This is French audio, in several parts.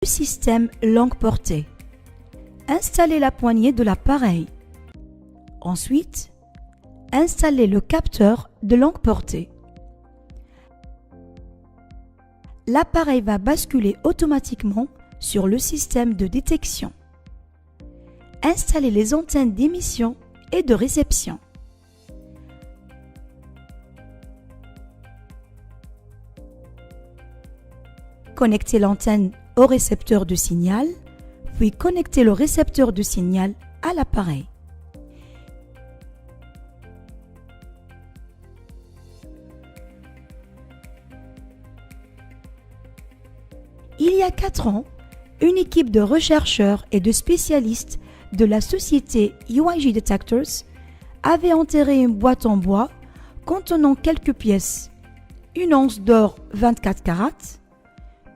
Système longue portée. Installez la poignée de l'appareil. Ensuite, installez le capteur de longue portée. L'appareil va basculer automatiquement sur le système de détection. Installez les antennes d'émission et de réception. Connectez l'antenne au récepteur de signal, puis connectez le récepteur de signal à l'appareil. Il y a 4 ans, une équipe de chercheurs et de spécialistes de la société UIG Detectors avait enterré une boîte en bois contenant quelques pièces, une once d'or 24 carats,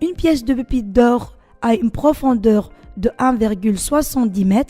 une pièce de pépite d'or à une profondeur de 1,70 m,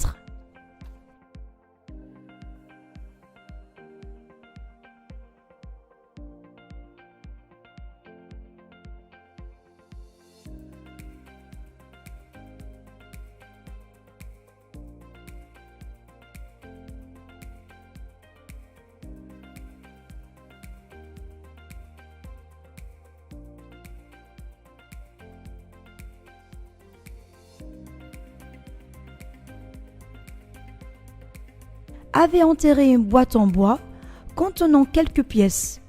avait enterré une boîte en bois contenant quelques pièces,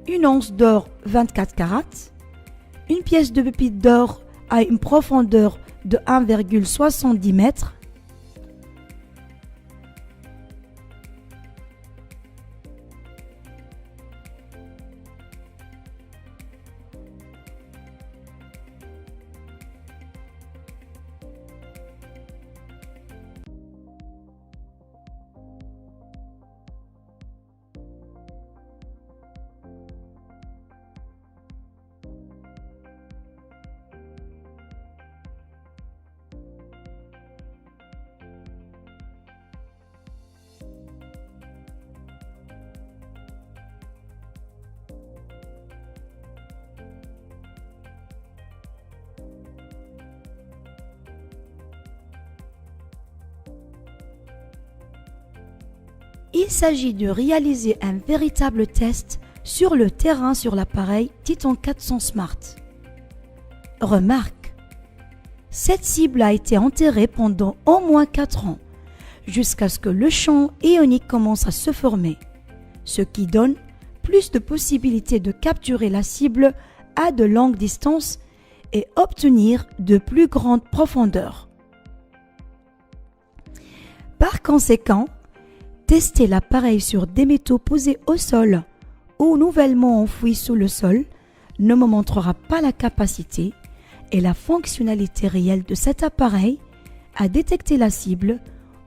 une once d'or 24 carats, une pièce de pépite d'or à une profondeur de 1,70 m, Il s'agit de réaliser un véritable test sur le terrain sur l'appareil Titan 400 Smart. Remarque, cette cible a été enterrée pendant au moins 4 ans, jusqu'à ce que le champ ionique commence à se former, ce qui donne plus de possibilités de capturer la cible à de longues distances et obtenir de plus grandes profondeurs. Par conséquent, tester l'appareil sur des métaux posés au sol ou nouvellement enfouis sous le sol ne me montrera pas la capacité et la fonctionnalité réelle de cet appareil à détecter la cible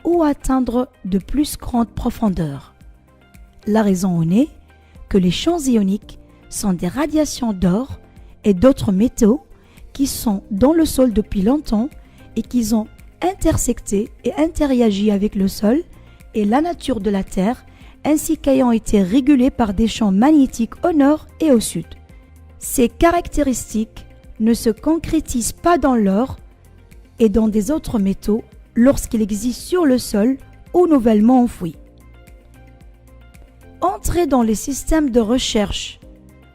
ou à atteindre de plus grandes profondeurs. La raison en est que les champs ioniques sont des radiations d'or et d'autres métaux qui sont dans le sol depuis longtemps et qui ont intersecté et interagi avec le sol et la nature de la Terre, ainsi qu'ayant été régulés par des champs magnétiques au nord et au sud. Ces caractéristiques ne se concrétisent pas dans l'or et dans des autres métaux lorsqu'il existe sur le sol ou nouvellement enfouis. Entrez dans les systèmes de recherche.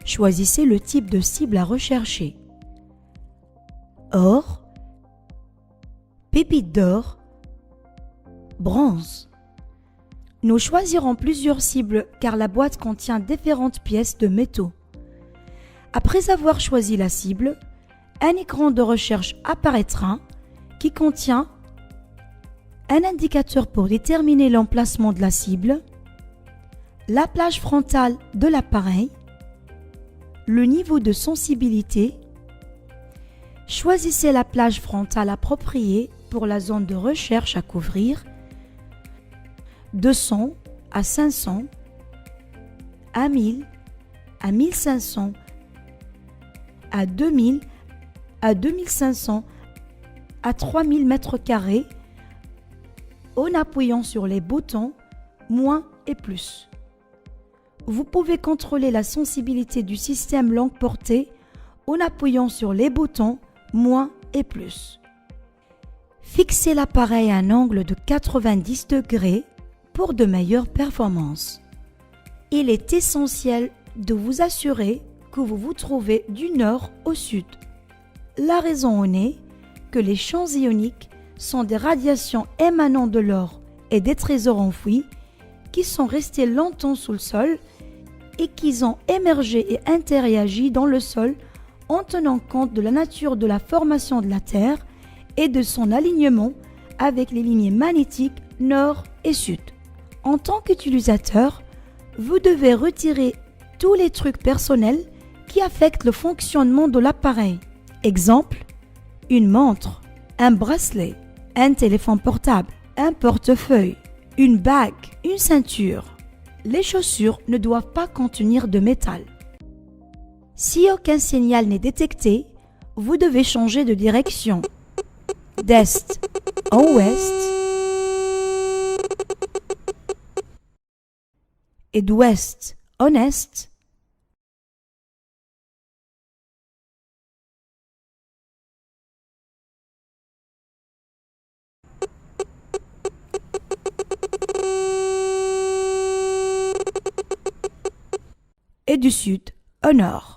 Choisissez le type de cible à rechercher. Or, pépite d'or, bronze. Nous choisirons plusieurs cibles car la boîte contient différentes pièces de métaux. Après avoir choisi la cible, un écran de recherche apparaîtra qui contient un indicateur pour déterminer l'emplacement de la cible, la plage frontale de l'appareil, le niveau de sensibilité. Choisissez la plage frontale appropriée pour la zone de recherche à couvrir, 200 à 500, à 1000, à 1500, à 2000, à 2500, à 3000 m², en appuyant sur les boutons moins et plus. Vous pouvez contrôler la sensibilité du système longue portée en appuyant sur les boutons moins et plus. Fixez l'appareil à un angle de 90 degrés pour de meilleures performances. Il est essentiel de vous assurer que vous vous trouvez du nord au sud. La raison en est que les champs ioniques sont des radiations émanant de l'or et des trésors enfouis qui sont restés longtemps sous le sol et qui ont émergé et interagi dans le sol en tenant compte de la nature de la formation de la Terre et de son alignement avec les lignées magnétiques nord et sud. En tant qu'utilisateur, vous devez retirer tous les trucs personnels qui affectent le fonctionnement de l'appareil. Exemple, une montre, un bracelet, un téléphone portable, un portefeuille, une bague, une ceinture. Les chaussures ne doivent pas contenir de métal. Si aucun signal n'est détecté, vous devez changer de direction. D'est en ouest et d'ouest en est. Et du sud au nord.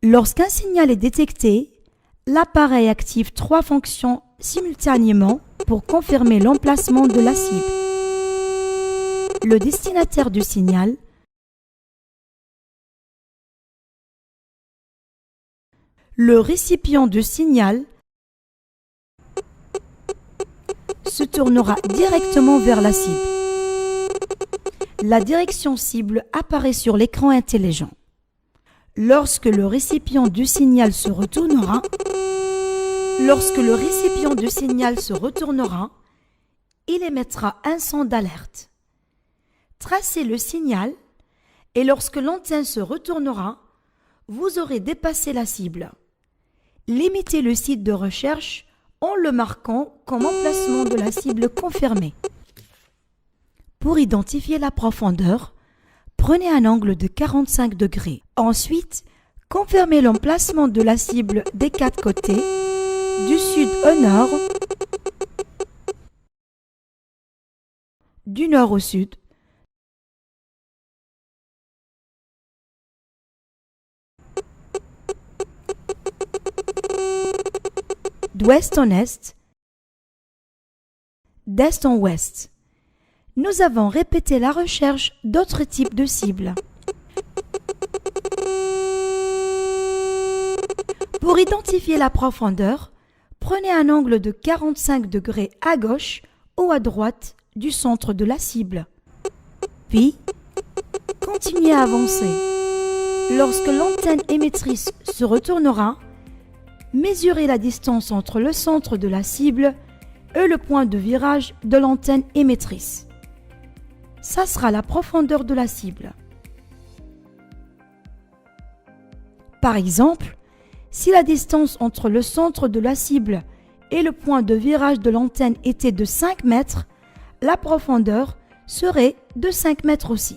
Lorsqu'un signal est détecté, l'appareil active 3 fonctions simultanément pour confirmer l'emplacement de la cible. Le destinataire du signal, le récipient du signal se tournera directement vers la cible. La direction cible apparaît sur l'écran intelligent. Lorsque le récipient du signal se retournera, il émettra un son d'alerte. Tracez le signal et lorsque l'antenne se retournera, vous aurez dépassé la cible. Limitez le site de recherche en le marquant comme emplacement de la cible confirmé. Pour identifier la profondeur, prenez un angle de 45 degrés. Ensuite, confirmez l'emplacement de la cible des 4 côtés, du sud au nord, du nord au sud, d'ouest en est, d'est en ouest. Nous avons répété la recherche d'autres types de cibles. Pour identifier la profondeur, prenez un angle de 45 degrés à gauche ou à droite du centre de la cible. Puis, continuez à avancer. Lorsque l'antenne émettrice se retournera, mesurez la distance entre le centre de la cible et le point de virage de l'antenne émettrice. Ça sera la profondeur de la cible. Par exemple, si la distance entre le centre de la cible et le point de virage de l'antenne était de 5 mètres, la profondeur serait de 5 mètres aussi.